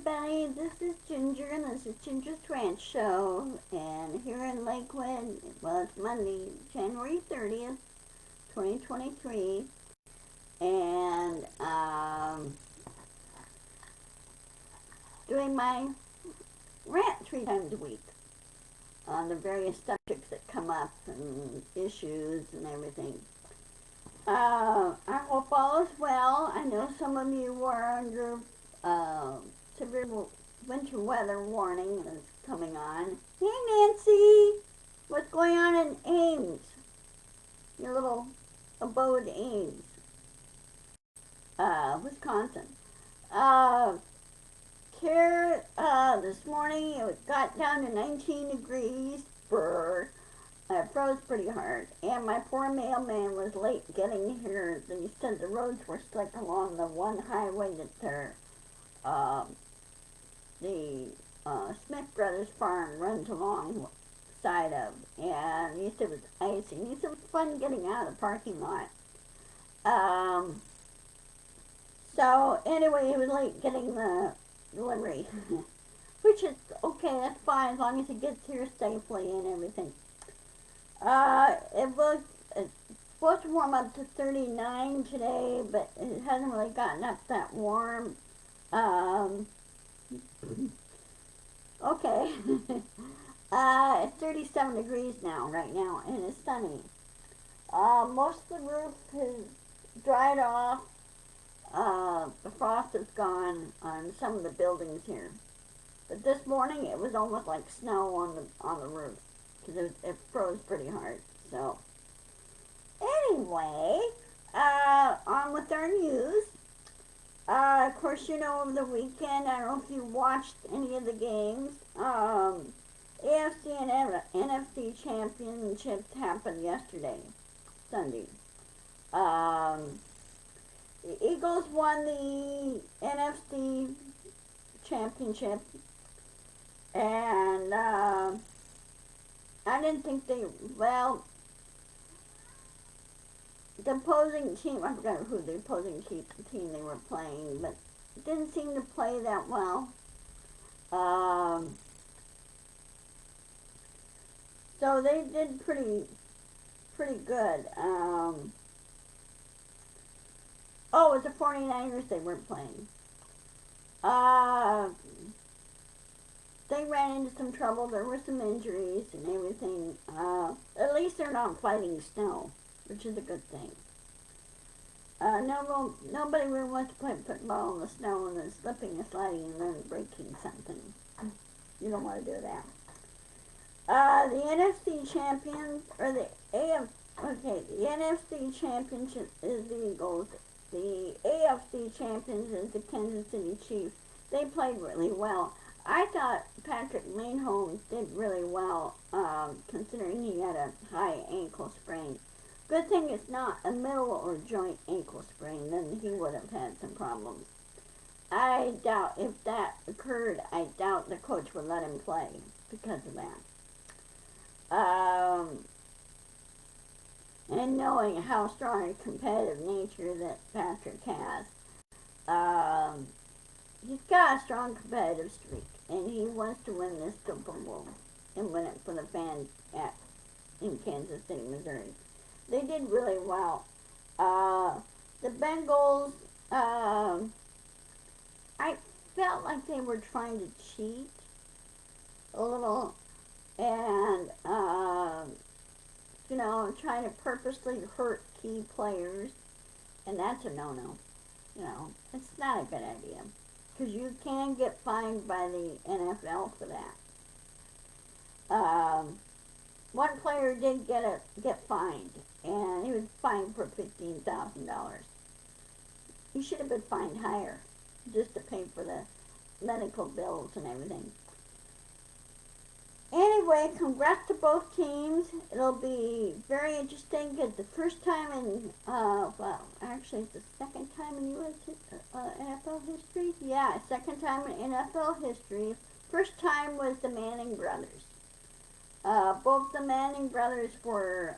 everybody, this is Ginger, and this is Ginger's Rant Show, and here in Lakewood, well, it's Monday, January 30th, 2023, and doing my rant 3 times a week on the various subjects that come up, and issues, and everything. I hope all is well. I know some of you are under severe winter weather warning is coming on. Hey Nancy, what's going on in Ames? Your little abode, Ames, Wisconsin. Here, this morning it got down to 19 degrees. Brr. I froze pretty hard, and my poor mailman was late getting here. He said the roads were slick along the one highway that the Smith Brothers farm runs alongside of, and he said it was icy. He said it was fun getting out of the parking lot. So anyway, he was late getting the delivery, which is okay. That's fine as long as he gets here safely and everything. It's supposed to warm up to 39 today, but it hasn't really gotten up that warm. Okay. It's 37 degrees now, right now, and it's sunny. Most of the roof has dried off. The frost is gone on some of the buildings here. But this morning, it was almost like snow on the roof, because it froze pretty hard. So, anyway, on with our news. Of course, you know, over the weekend, I don't know if you watched any of the games. AFC and NFC championships happened yesterday, Sunday. The Eagles won the NFC championship, and I didn't think the opposing team, I forgot who the opposing team they were playing, but it didn't seem to play that well. So they did pretty good. Oh, it was the 49ers they weren't playing. They ran into some trouble. There were some injuries and everything. At least they're not fighting snow, which is a good thing. Nobody really wants to play football in the snow and then slipping and sliding and then breaking something. You don't want to do that. The NFC champions, or the NFC championship is the Eagles. The AFC champions is the Kansas City Chiefs. They played really well. I thought Patrick Mahomes did really well, considering he had a high ankle sprain. Good thing it's not a middle or joint ankle sprain, then he would have had some problems. I doubt, if that occurred, I doubt the coach would let him play because of that. And knowing how strong a competitive nature that Patrick has, he's got a strong competitive streak, and he wants to win this Super Bowl and win it for the fans in Kansas City, Missouri. They did really well. The Bengals, I felt like they were trying to cheat a little, and trying to purposely hurt key players, and that's a no-no. It's not a good idea, because you can get fined by the NFL for that. One player did get fined, and he was fined for $15,000. He should have been fined higher, just to pay for the medical bills and everything. Anyway, congrats to both teams. It'll be very interesting, because the first time in, actually it's the second time in U.S. NFL history. Yeah, second time in NFL history. First time was the Manning brothers. Both the Manning brothers were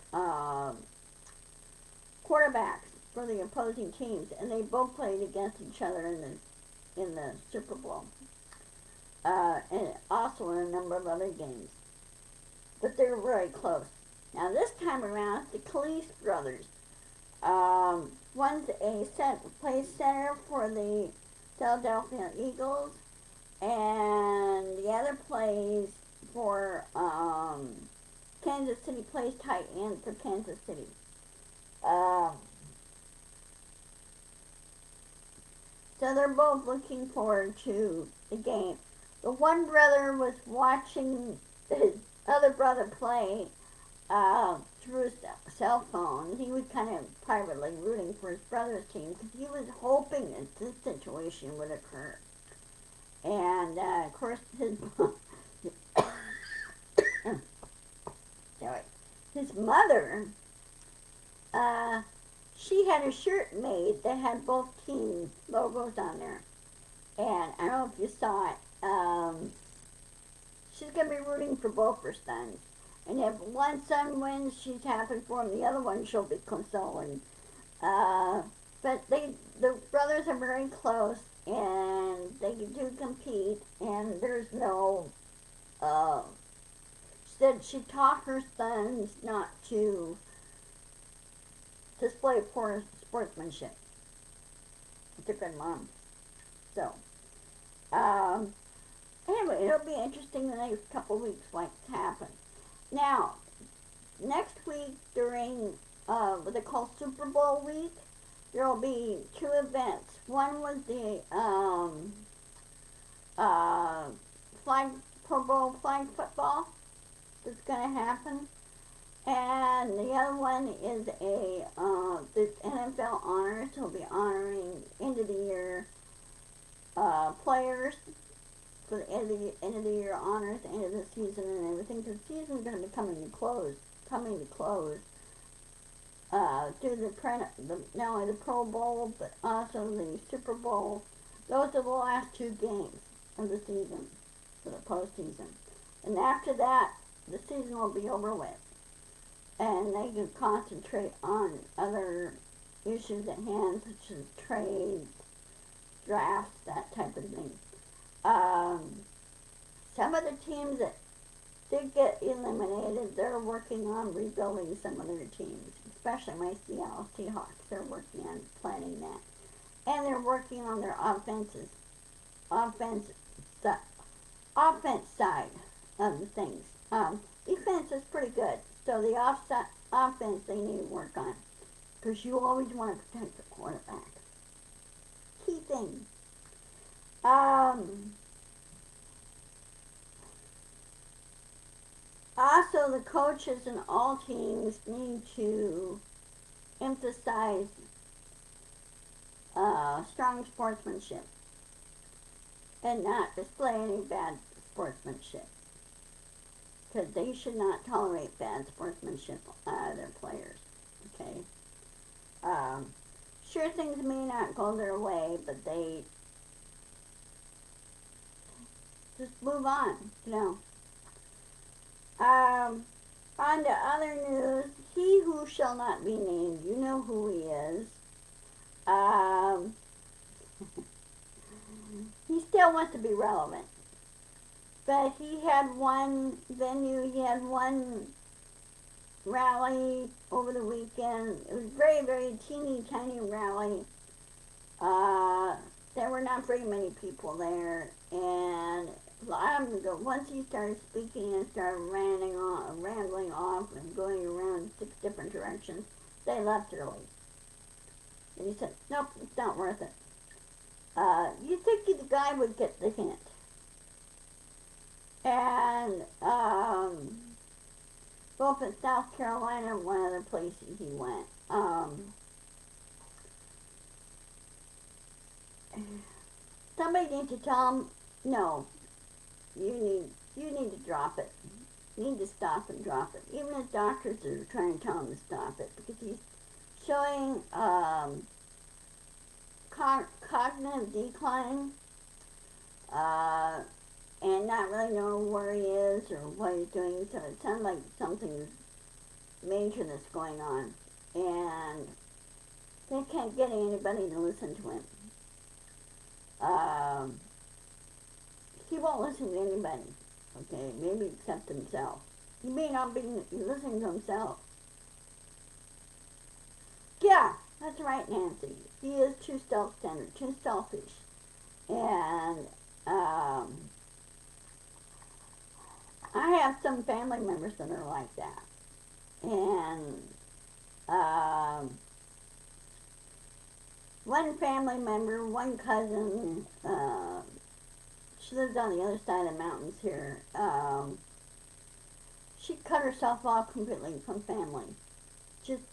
quarterbacks for the opposing teams, and they both played against each other in the Super Bowl. and also in a number of other games. But they're very close. Now this time around, the Calise brothers. One's plays center for the Philadelphia Eagles, and the other plays for Kansas City. Plays tight end for Kansas City. Um, so they're both looking forward to the game. The one brother was watching his other brother play through his cell phone. He was kind of privately rooting for his brother's team because he was hoping that this situation would occur. And of course, sorry, his mother, she had a shirt made that had both team logos on there. And I don't know if you saw it. She's going to be rooting for both her sons. And if one son wins, she's happy for him. The other one, she'll be consoling. But the brothers are very close, and they do compete. And there's no. She said she taught her sons not to display poor sportsmanship. It's a good mom. So, anyway, it'll be interesting the next couple of weeks what's happened. Now, next week during what they call Super Bowl week, there will be two events. One was the Pro Bowl flag football that's going to happen, and the other one is the NFL honors. He'll be honoring end of the year players for the end of the year honors, end of the season and everything. The season's going to be coming to close. Do not only the Pro Bowl but also the Super Bowl. Those are the last two games of the season for the postseason, and after that, the season will be over with, and they can concentrate on other issues at hand, such as trades, drafts, that type of thing. Some of the teams that did get eliminated, they're working on rebuilding some of their teams, especially my Seattle Seahawks. They're working on planning that. And they're working on their offense side of the things. Defense is pretty good, so the offense they need to work on, because you always want to protect the quarterback. Key thing. Also, the coaches and all teams need to emphasize strong sportsmanship and not display any bad sportsmanship, because they should not tolerate bad sportsmanship out of their players. Okay. Sure, things may not go their way, but they just move on, you know. On to other news. He who shall not be named, you know who he is. He still wants to be relevant. But he had one venue, he had one rally over the weekend. It was very, very teeny tiny rally. There were not very many people there, and once he started speaking and started rambling off and going around 6 different directions, they left early. And he said, nope, it's not worth it. You think the guy would get the hint. And both in South Carolina and one other place he went. Somebody needs to tell him, no, you need to drop it. You need to stop and drop it. Even the doctors are trying to tell him to stop it, because he's showing cognitive decline, and not really knowing where he is or what he's doing. So it sounds like something major that's going on, and they can't get anybody to listen to him. He won't listen to anybody, okay, maybe except himself. He may not be listening to himself. Yeah, that's right, Nancy. He is too self-centered, too selfish. And I have some family members that are like that. And one family member, one cousin, she lives on the other side of the mountains here. She cut herself off completely from family. Just,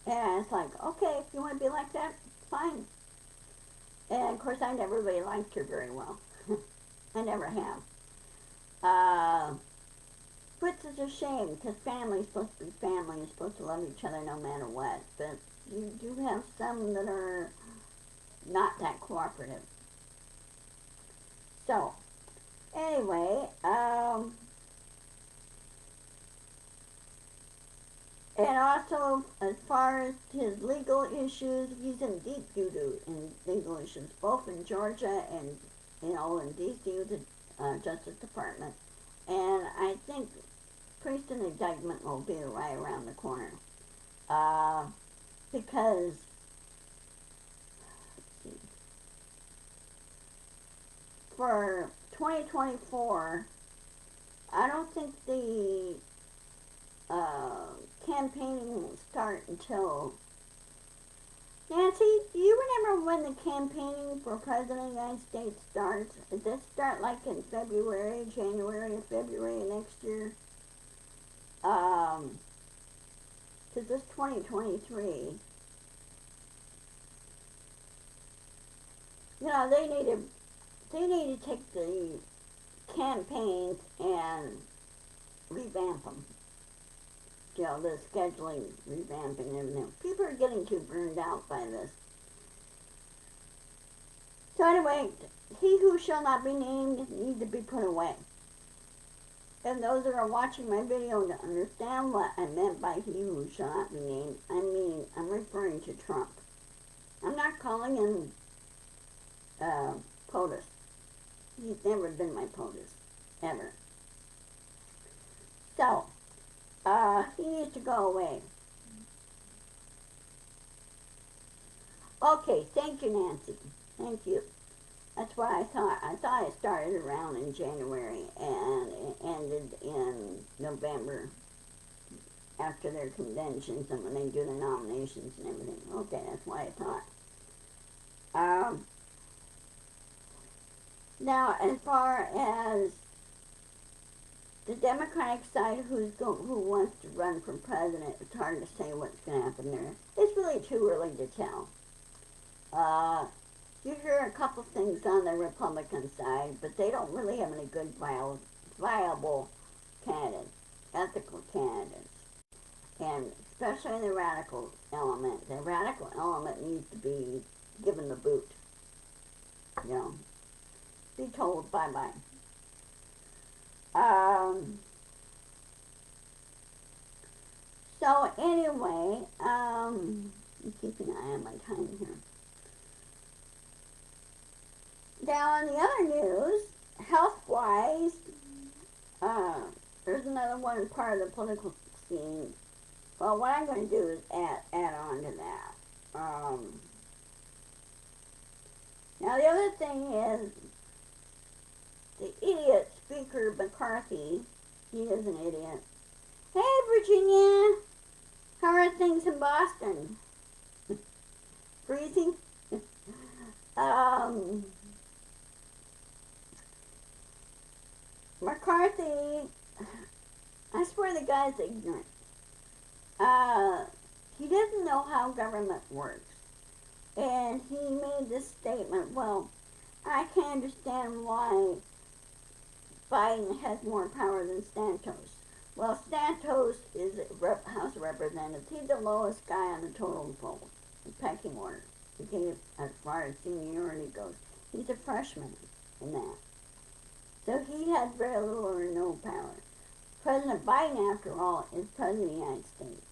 and it's like, okay, if you want to be like that, fine. And of course, I never really liked her very well. I never have. Which is a shame, because family's supposed to be family. You're supposed to love each other no matter what. But you do have some that are not that cooperative. So, anyway, and also, as far as his legal issues, he's in deep doo-doo in legal issues, both in Georgia and, in D.C. with the Justice Department. And I think Princeton indictment will be right around the corner. Because, for 2024, I don't think the campaigning will start until... Nancy, do you remember when the campaigning for President of the United States starts? Does it start like in February, January, or February next year? Because this 2023, they need to take the campaigns and revamp them. The scheduling, revamping, and everything. People are getting too burned out by this. So anyway, he who shall not be named needs to be put away. And those that are watching my video to understand what I meant by he who shall not be named, I'm referring to Trump. I'm not calling him POTUS. He's never been my POTUS, ever. So, he needs to go away. Okay, thank you, Nancy. Thank you. That's what I thought. I thought it started around in January and it ended in November after their conventions and when they do the nominations and everything. Okay, that's what I thought. Now, as far as the Democratic side who wants to run for president, it's hard to say what's going to happen there. It's really too early to tell. You hear a couple things on the Republican side, but they don't really have any good viable candidates, ethical candidates, and especially the radical element. The radical element needs to be given the boot. Be told bye-bye. So anyway, I'm keeping an eye on my time here. Now on the other news, health-wise, there's another one part of the political scene. Well, what I'm going to do is add on to that. Now the other thing is, the idiot Speaker McCarthy, he is an idiot. Hey Virginia, how are things in Boston? Freezing? McCarthy, I swear the guy's ignorant. He doesn't know how government works. And he made this statement, well, I can't understand why Biden has more power than Santos. Well, Santos is a House of Representatives. He's the lowest guy on the totem pole, the pecking order, as far as seniority goes. He's a freshman in that. So he has very little or no power. President Biden, after all, is President of the United States.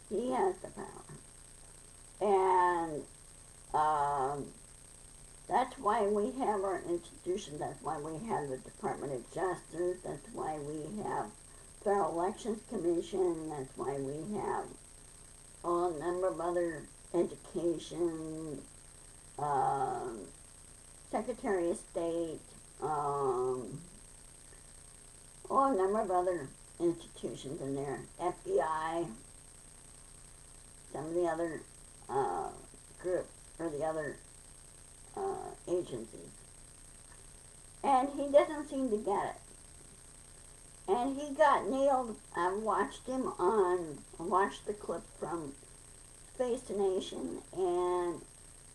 He has the power. And That's why we have our institutions. That's why we have the Department of Justice. That's why we have Federal Elections Commission. That's why we have a number of other education, um, Secretary of State, a number of other institutions in there. FBI, some of the other groups or the other agencies. And he doesn't seem to get it. And he got nailed. I watched the clip from Face the Nation, and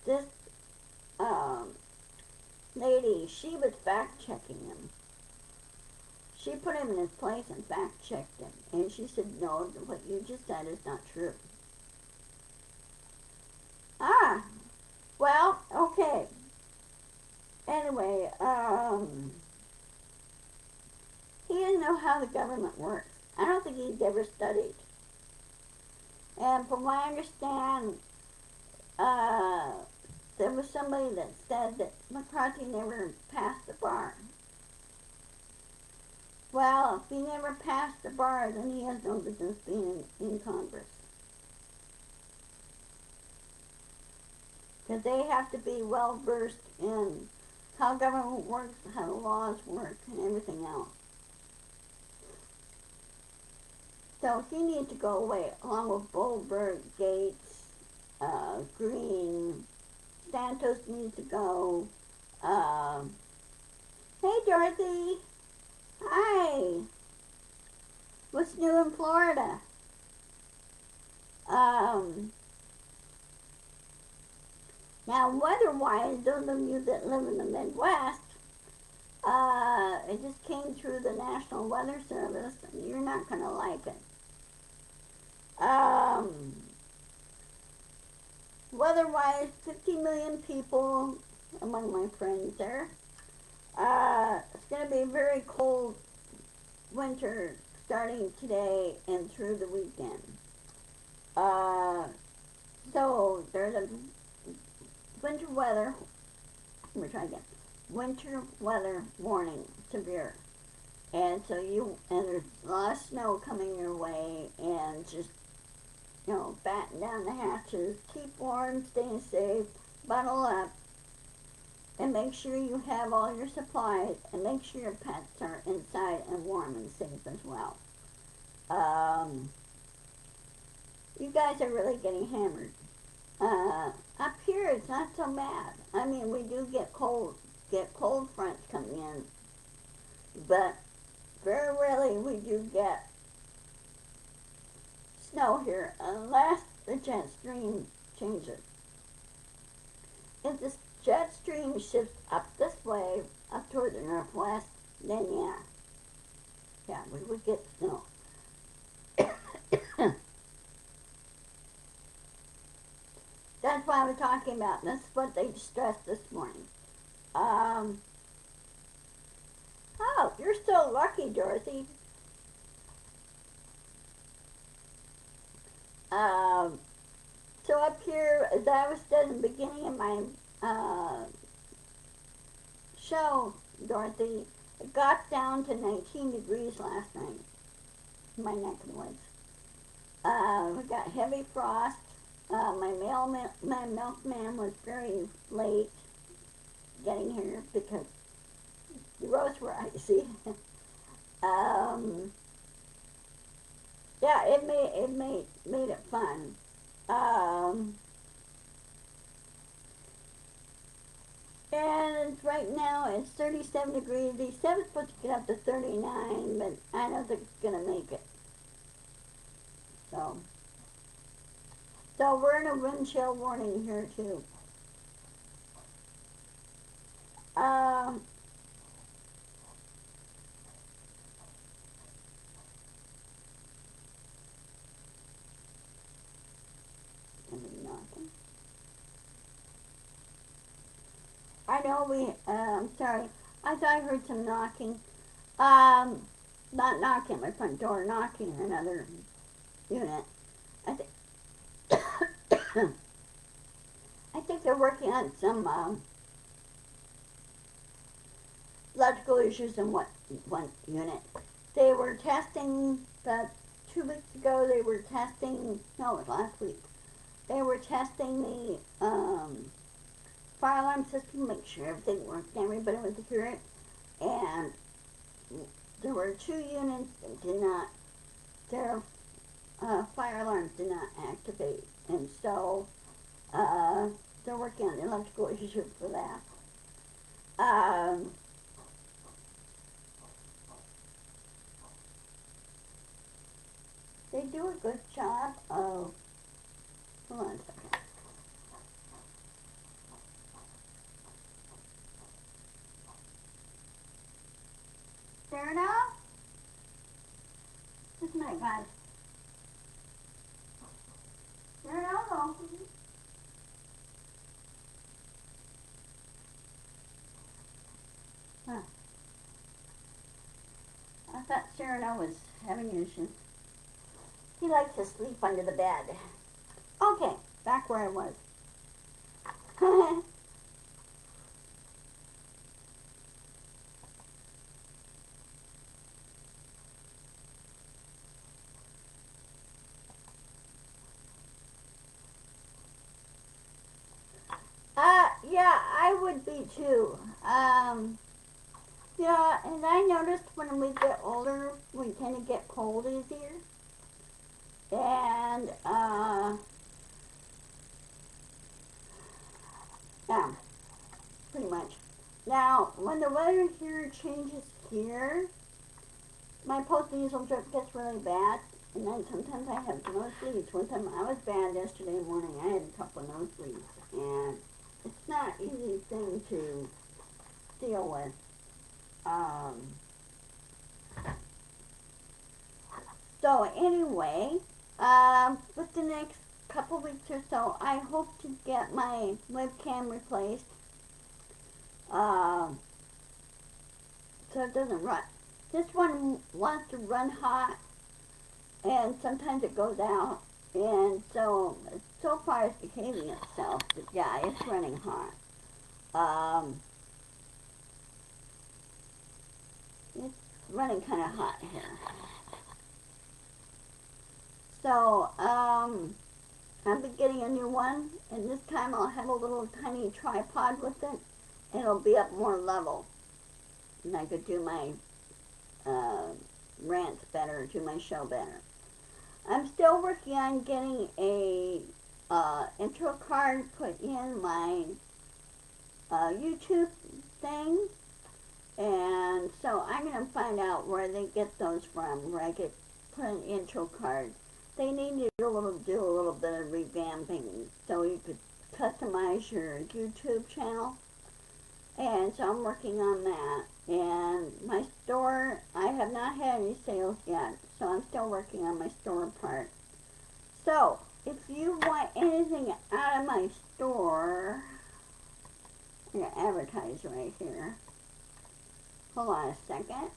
this lady, she was fact-checking him. She put him in his place and fact-checked him. And she said, no, what you just said is not true. Ah, well, okay. Anyway, he doesn't know how the government works. I don't think he's ever studied. And from what I understand, there was somebody that said that McCarthy never passed the bar. Well, if he never passed the bar, then he has no business being in Congress. Because they have to be well versed in how government works, how the laws work, and everything else. So he needs to go away, along with Goldberg, Gates, Green, Santos needs to go. Hey, Dorothy. Hi. What's new in Florida? Now, weather-wise, those of you that live in the Midwest, it just came through the National Weather Service, and you're not going to like it. Weather-wise, 50 million people among my friends there. It's going to be a very cold winter starting today and through the weekend. So there's a winter weather, let me try again, winter weather warning, severe. And so and there's a lot of snow coming your way, and just, batten down the hatches, keep warm, stay safe, bundle up, and make sure you have all your supplies, and make sure your pets are inside and warm and safe as well. You guys are really getting hammered. Up here it's not so bad. I mean, we do get cold fronts coming in, but very rarely we do get snow here, unless the jet stream changes. If the jet stream shifts up this way, up toward the northwest, then yeah, we would get snow. That's what I was talking about. That's what they stressed this morning. Oh, you're so lucky, Dorothy. So up here, as I was said in the beginning of my show, Dorothy, it got down to 19 degrees last night in my neck of the woods. We got heavy frost. My milkman was very late getting here because the roads were icy. Yeah, it made it fun. And right now it's 37 degrees. They said it's supposed to get up to 39, but I don't think it's gonna make it. So we're in a wind chill warning here too. I know I'm sorry. I thought I heard some knocking. Not knocking at my front door, knocking in another unit. I think I think they're working on some electrical issues in one unit. They were testing about 2 weeks ago. They were testing, no, it was last week. They were testing the fire alarm system, make sure everything worked, everybody would hear it. And there were 2 units that did not, their fire alarms did not activate. And so they're working on the electrical issue for that. They do a good job of, hold on a second. There now? Just a minute, guys. There now, though. Huh. I thought Cyrano was having issues. He likes to sleep under the bed. Okay, back where I was. Yeah, I would be too. Yeah, and I noticed when we get older, we tend to get cold easier. And, yeah, pretty much. Now, when the weather here changes here, my post-nasal drip gets really bad, and then sometimes I have nosebleeds. One time I was bad yesterday morning. I had a couple of nosebleeds, and it's not an easy thing to deal with. So anyway, with the next couple weeks or so, I hope to get my webcam replaced, so it doesn't run. This one wants to run hot, and sometimes it goes out, and so far it's behaving itself, but yeah, it's running hot. It's running kind of hot here. So, I'll be getting a new one, and this time I'll have a little tiny tripod with it, and it'll be up more level. And I could do my rants better, do my show better. I'm still working on getting a intro card put in my YouTube thing, and so I'm going to find out where they get those from, where I could put an intro card. They need to do a little bit of revamping so you could customize your YouTube channel, and so I'm working on that. And my store, I have not had any sales yet, so I'm still working on my store part. So, if you want anything out of my store, I'm going to advertise right here. Hold on a second.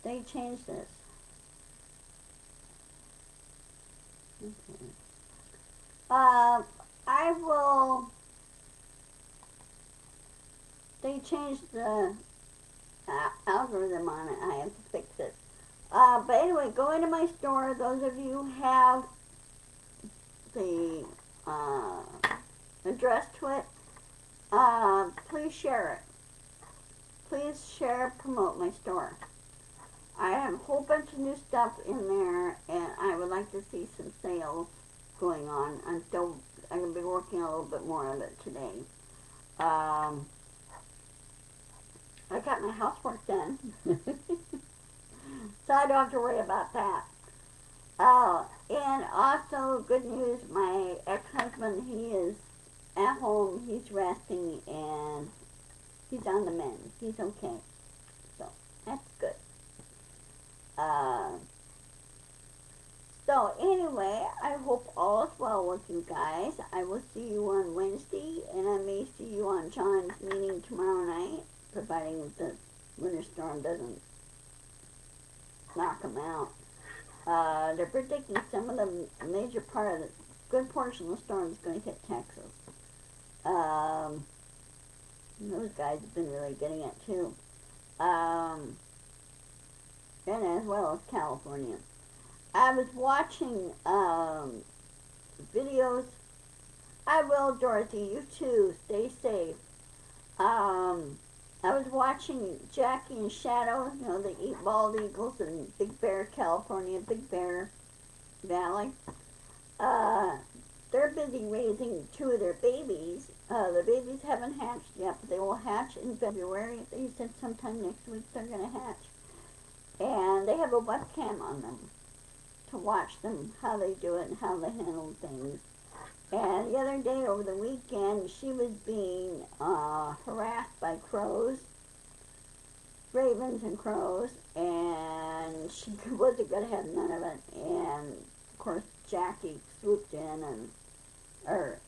They changed this. Okay. I will. They changed the algorithm on it. I have to fix it. But anyway, go into my store. Those of you who have the address to it, please share it. Please share, promote my store. I have a whole bunch of new stuff in there, and I would like to see some sales going on. I'm going to be working a little bit more of it today. I got my housework done, so I don't have to worry about that. And also, good news, my ex-husband, he is at home, he's resting, and he's on the mend. He's okay. So, that's good. So anyway, I hope all all is well with you guys. I will see you on Wednesday, and I may see you on John's meeting tomorrow night, providing the winter storm doesn't knock them out. They're predicting some of the major part of the good portion of the storm is going to hit Texas. Those guys have been really getting it too. And as well as California. I was watching videos. I will, Dorothy. You too. Stay safe. I was watching Jackie and Shadow. You know, they eat bald eagles in Big Bear, California, Big Bear Valley. They're busy raising 2 of their babies. The babies haven't hatched yet, but they will hatch in February. They said sometime next week they're going to hatch. And they have a webcam on them to watch them, how they do it and how they handle things. And the other day over the weekend, she was being harassed by crows, ravens and crows, and she wasn't going to have none of it. And of course, Jackie swooped in, and it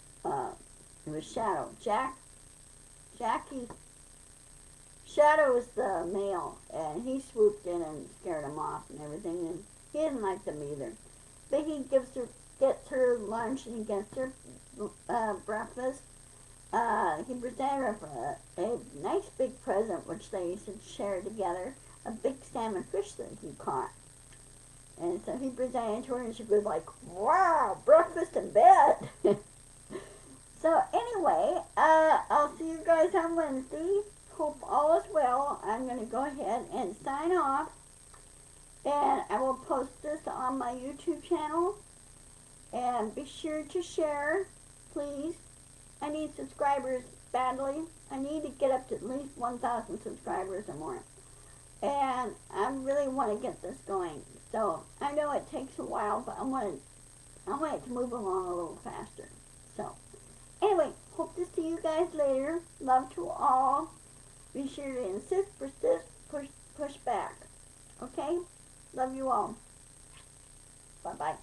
was Shadow. Shadow was the male, and he swooped in and scared him off and everything. And he didn't like them either. But he gets her lunch, and he gets her breakfast. He presented her a nice big present, which they used to share together, a big salmon fish that he caught. And so he presented to her, and she was like, wow, breakfast in bed. So anyway, I'll see you guys on Wednesday. Hope all is well. I'm going to go ahead and sign off. And I will post this on my YouTube channel. And be sure to share, please. I need subscribers badly. I need to get up to at least 1,000 subscribers or more. And I really want to get this going. So I know it takes a while, but I want it to move along a little faster. So anyway, hope to see you guys later. Love to all. Be sure to insist, persist, push back. Okay? Love you all. Bye-bye.